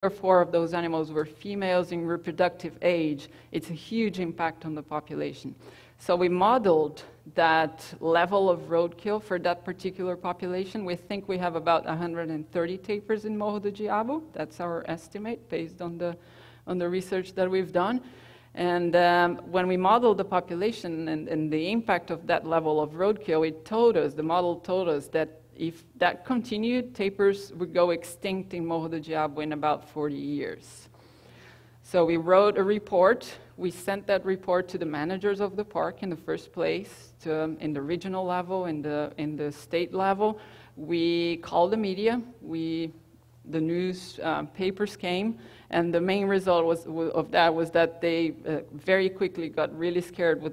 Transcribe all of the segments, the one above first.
or 4 of those animals were females in reproductive age, it's a huge impact on the population. So we modeled that level of roadkill for that particular population. We think we have about 130 tapirs in Morro do Diabo. That's our estimate based on the research that we've done. And when we modeled the population and the impact of that level of roadkill, the model told us that if that continued, tapirs would go extinct in Morro do Diabo in about 40 years. So we wrote a report. We sent that report to the managers of the park in the first place, in the regional level, in the state level. We called the media. The news papers came, and the main result was that they very quickly got really scared with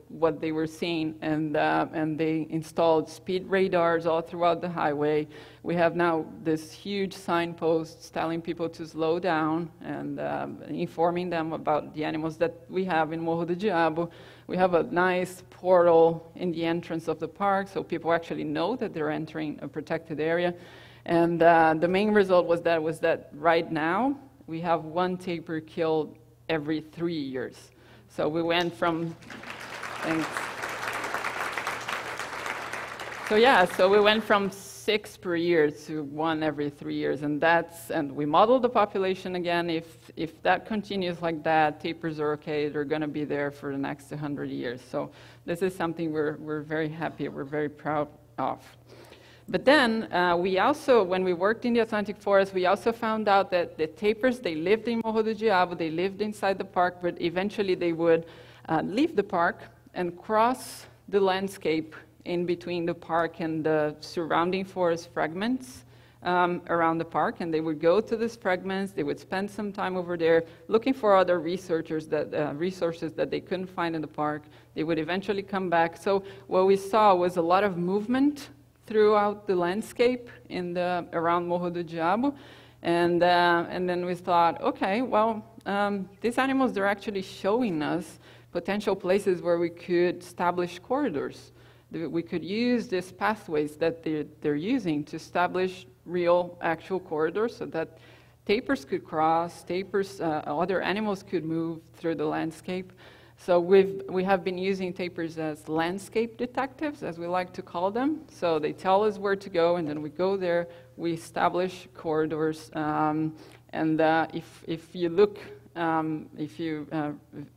what they were seeing, and they installed speed radars all throughout the highway. We have now this huge signposts telling people to slow down and informing them about the animals that we have in Morro do Diabo. We have a nice portal in the entrance of the park, so people actually know that they're entering a protected area. And the main result was that right now we have 1 tapir killed every 3 years. So we went from, thanks. So we went from 6 per year to 1 every 3 years, and we modeled the population again. If that continues like that, tapirs are okay. They're going to be there for the next 100 years. So this is something we're very happy, we're very proud of. But then we also, when we worked in the Atlantic forest, we also found out that the tapirs, they lived in Morro do Diabo, they lived inside the park, but eventually they would leave the park and cross the landscape in between the park and the surrounding forest fragments around the park, and they would go to these fragments, they would spend some time over there looking for other resources that they couldn't find in the park. They would eventually come back. So what we saw was a lot of movement throughout the landscape around Morro do Diabo, and then we thought, okay, well, these animals, they're actually showing us potential places where we could establish corridors. We could use these pathways that they're using to establish real, actual corridors so that tapirs could cross, other animals could move through the landscape. So we have been using tapirs as landscape detectives, as we like to call them. So they tell us where to go, and then we go there, we establish corridors. If you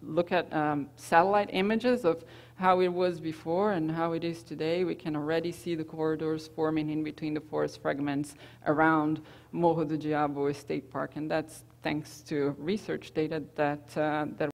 look at satellite images of how it was before and how it is today, we can already see the corridors forming in between the forest fragments around Morro do Diabo State Park, and that's thanks to research data that